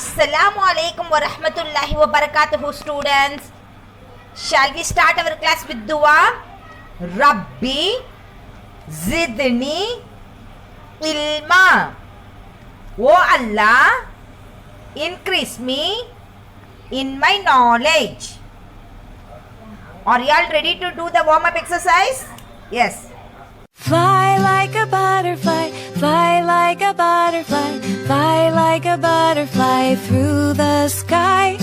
Assalamu alaikum wa rahmatullahi wa barakatuhu, students. Shall we start our class with dua? Rabbi zidni ilma. O Allah, increase me in my knowledge. Are you all ready to do the warm-up exercise? Yes. Fly like a butterfly, fly like a butterfly, fly like a butterfly through the sky.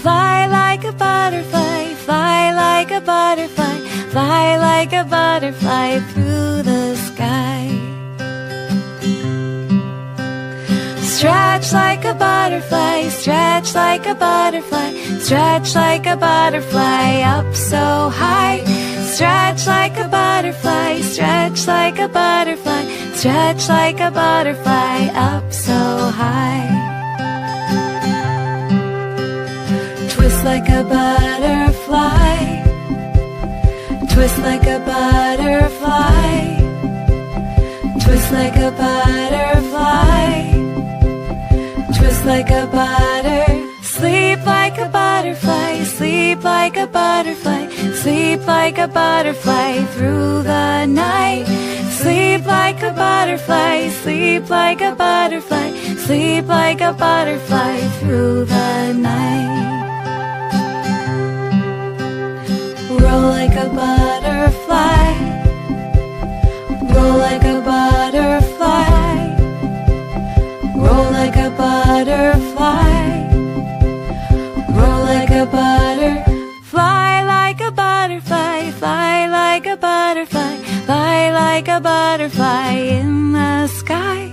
Fly like a butterfly, fly like a butterfly, fly like a butterfly through the sky. Stretch like a butterfly, stretch like a butterfly, stretch like a butterfly up so high. Stretch like a butterfly, stretch like a butterfly, stretch like a butterfly up so high. Twist like a butterfly, twist like a butterfly, twist like a butterfly, twist like a sleep like a butterfly, sleep like a butterfly, sleep like a butterfly through the night. Sleep like a butterfly, sleep like a butterfly, sleep like a butterfly through the night. Roll like a butterfly, roll like a butterfly, roll like a butterfly, roll like a fly like a butterfly, fly like a butterfly, fly like a butterfly in the sky.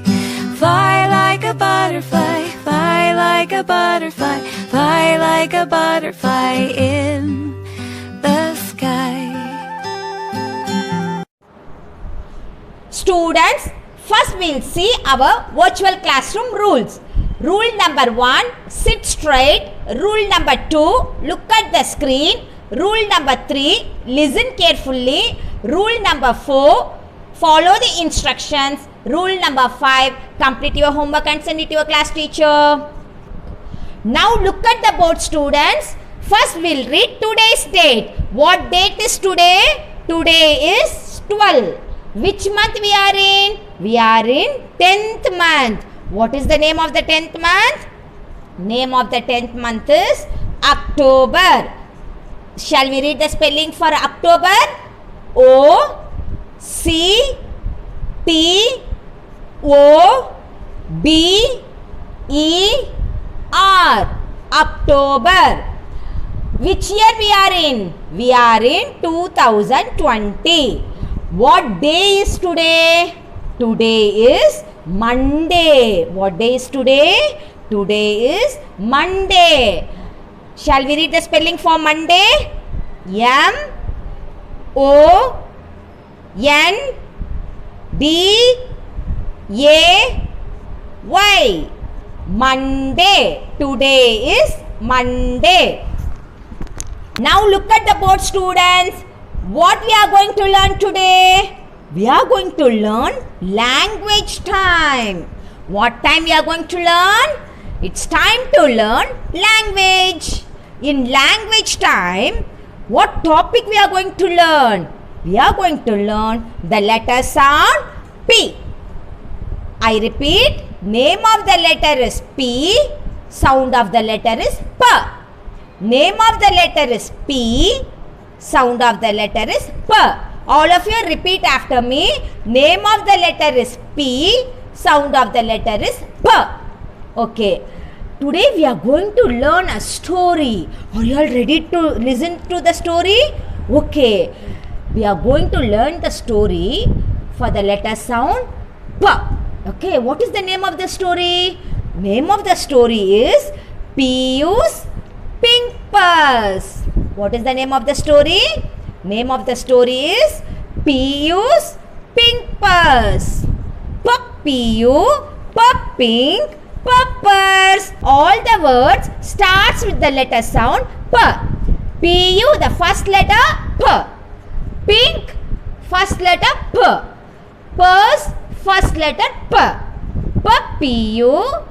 Fly like a butterfly, fly like a butterfly, fly like a butterfly in the sky. Students, first we'll see our virtual classroom rules. Rule number 1, sit straight. Rule number 2, look at the screen. Rule number 3, listen carefully. Rule number 4, follow the instructions. Rule number 5, complete your homework and send it to your class teacher. Now look at the board, students. First we'll read today's date. What date is today? Today is 12. Which month we are in? We are in 10th month. What is the name of the 10th month? Name of the 10th month is October. Shall we read the spelling for October? O C T O B E R. October. Which year we are in? We are in 2020. What day is today? Today is Monday. What day is today? Today is Monday. Shall we read the spelling for Monday? M O N D A Y. Monday. Today is Monday. Now look at the board, students. What we are going to learn today? We are going to learn language time. What time we are going to learn? It's time to learn language. In language time, what topic we are going to learn? We are going to learn the letter sound P. I repeat, name of the letter is P, sound of the letter is P. Name of the letter is P, sound of the letter is P. All of you repeat after me. Name of the letter is P, sound of the letter is P. Okay. Today we are going to learn a story. Are you all ready to listen to the story? Okay. We are going to learn the story for the letter sound P. Okay. What is the name of the story? Name of the story is Piyu's Pink Purse. What is the name of the story? Name of the story is Piyu's Pink Purse. Piyu, pink, purse. All the words starts with the letter sound P. Piyu, the first letter P. Pink, first letter P. Purse, first letter P. Piyu,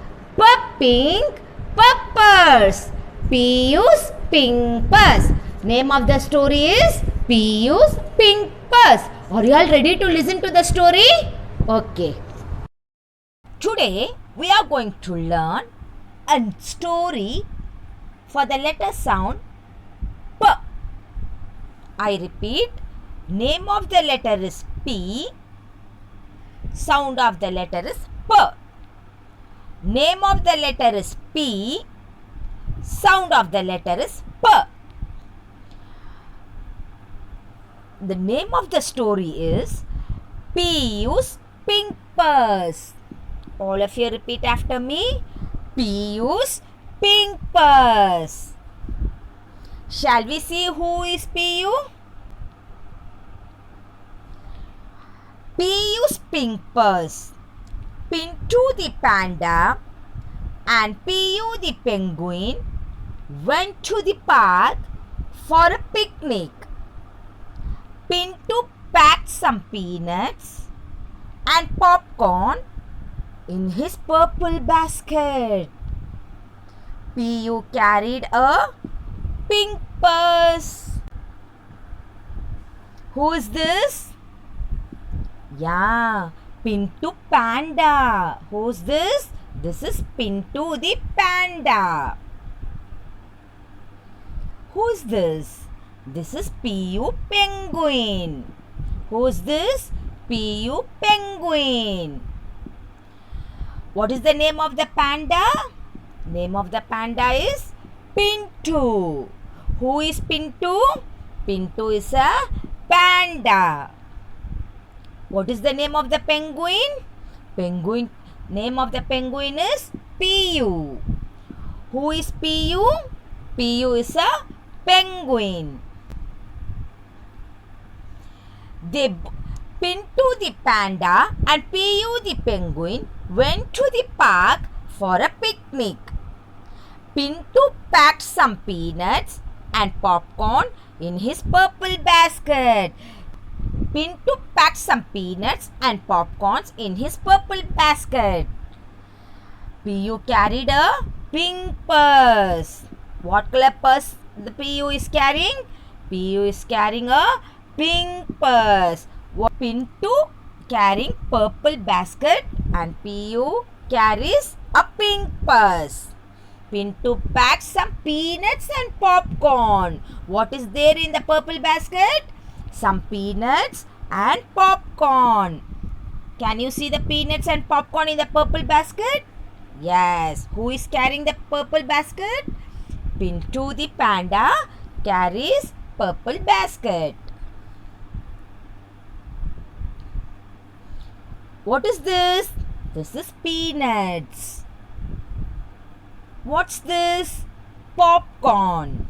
pink, Puppers. Piyu's Pink Purse. Name of the story is Piyu's Pink Purse. Are you all ready to listen to the story? Okay. Today we are going to learn a story for the letter sound P. I repeat, name of the letter is P. Sound of the letter is P. Name of the letter is P. Sound of the letter is P. The name of the story is Piyu's Pink Purse. All of you repeat after me. Piyu's Pink Purse. Shall we see who is Piyu? Piyu's Pink Purse. Pintu the panda and Piyu the penguin went to the park for a picnic. Pintu packed some peanuts and popcorn in his purple basket. Piyu carried a pink purse. Who is this? Yeah, Pintu Panda. Who's this? This is Pintu the Panda. Who's this? This is Piyu Penguin. Who's this? Piyu Penguin. What is the name of the panda? Name of the panda is Pintu. Who is Pintu? Pintu is a panda. What is the name of the penguin? Name of the penguin is Piyu. Who is Piyu? Piyu is a penguin. Pintu the panda and Piyu the penguin went to the park for a picnic. Pintu packed some peanuts and popcorn in his purple basket. Pintu packed some peanuts and popcorns in his purple basket. Piyu carried a pink purse. What color purse the Piyu is carrying? Piyu is carrying a pink purse. Pintu carrying purple basket and Piyu carries a pink purse. Pintu packed some peanuts and popcorn. What is there in the purple basket? Some peanuts and popcorn. Can you see the peanuts and popcorn in the purple basket? Yes. Who is carrying the purple basket? Pintu the panda carries purple basket. What is this? This is peanuts. What's this? Popcorn.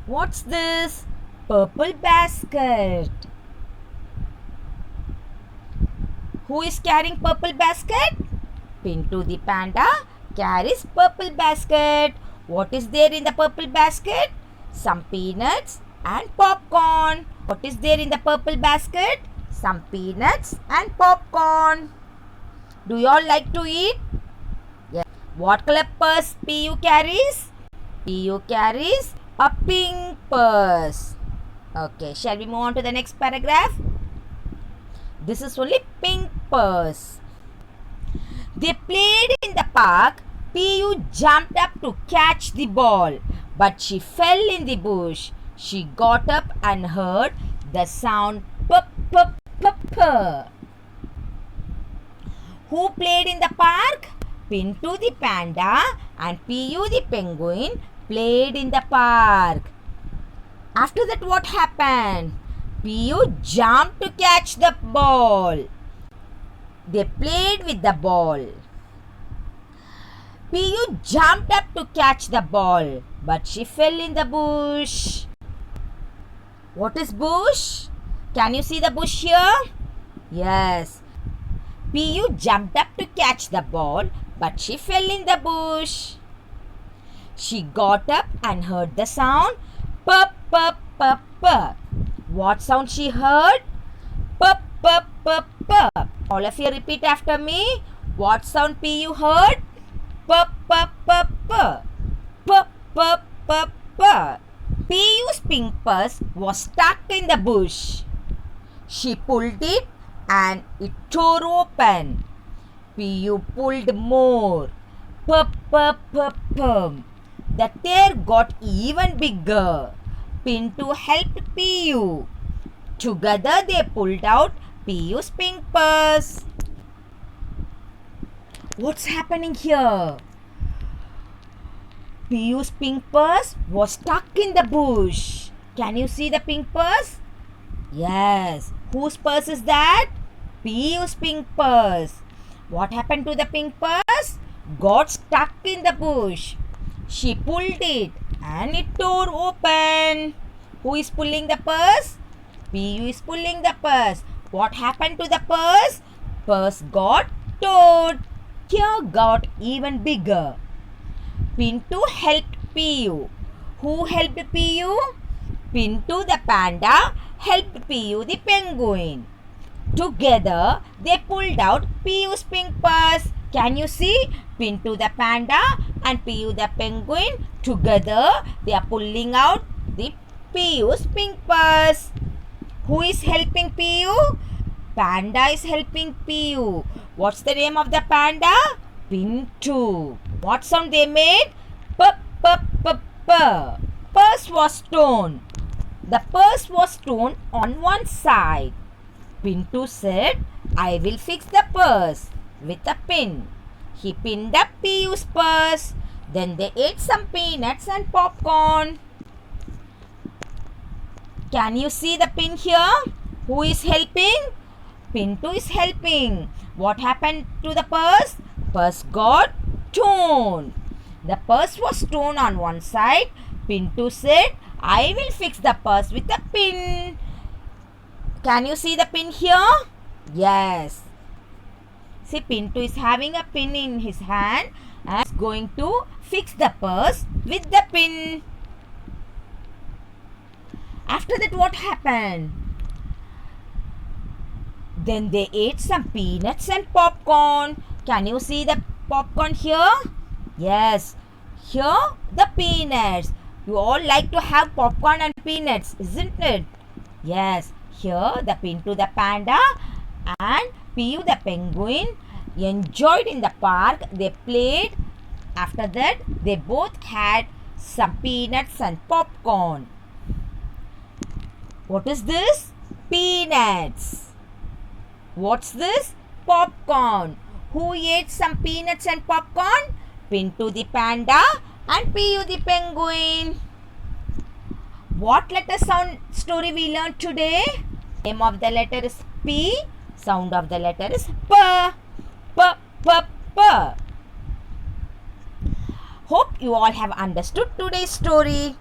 What's this? Purple basket. Who is carrying purple basket? Pintu the panda carries purple basket. What is there in the purple basket? Some peanuts and popcorn. What is there in the purple basket? Some peanuts and popcorn. Do you all like to eat? Yes. What color purse Piyu carries? Piyu carries a pink purse. Okay, shall we move on to the next paragraph? This is only pink purse. They played in the park. Piyu jumped up to catch the ball, but she fell in the bush. She got up and heard the sound pup pup pup pup. Who played in the park? Pintu the panda and Piyu the penguin played in the park. After that, what happened? Piyu jumped to catch the ball. They played with the ball. Piyu jumped up to catch the ball, but she fell in the bush. What is bush? Can you see the bush here? Yes. Piyu jumped up to catch the ball, but she fell in the bush. She got up and heard the sound pup pup pup pup. What sound she heard? Pup pup pup pup. All of you repeat after me. What sound Piyu heard? P, P, P, P. P, P, P, P. Piyu's pink purse was stuck in the bush. She pulled it and it tore open. Piyu pulled more. P, P, P, P. The tear got even bigger. Pintu helped Piyu. Together they pulled out Piyu's pink purse. What's happening here? Piyu's pink purse was stuck in the bush. Can you see the pink purse? Yes. Whose purse is that? Piyu's pink purse. What happened to the pink purse? Got stuck in the bush. She pulled it and it tore open. Who is pulling the purse? Piyu is pulling the purse. What happened to the purse? Purse got torn. Tear got even bigger. Pintu helped Piyu. Who helped Piyu? Pintu the panda helped Piyu the penguin. Together they pulled out Piyu's pink purse. Can you see? Pintu the panda and Piyu the penguin. Together they are pulling out the Piyu's pink purse. Who is helping Piyu? Panda is helping Piyu. What's the name of the panda? Pintu. What sound they made? P, P, P, P. Purse was torn. The purse was torn on one side. Pintu said, I will fix the purse with a pin. He pinned up Piyu's purse. Then they ate some peanuts and popcorn. Can you see the pin here? Who is helping? Pintu is helping. What happened to the purse? Purse got torn. The purse was torn on one side. Pintu said, I will fix the purse with a pin. Can you see the pin here? Yes. See, Pintu is having a pin in his hand and is going to fix the purse with the pin. After that, what happened? Then they ate some peanuts and popcorn. Can you see the popcorn here? Yes. Here, the peanuts. You all like to have popcorn and peanuts, isn't it? Yes. Here, the Pintu the panda and Piyu the penguin enjoyed in the park. They played. After that, they both had some peanuts and popcorn. What is this? Peanuts. What's this? Popcorn. Who ate some peanuts and popcorn? Pintu the panda and Piyu the penguin. What letter sound story we learned today? Name of the letter is P. Sound of the letter is P. P, P, P. Hope you all have understood today's story.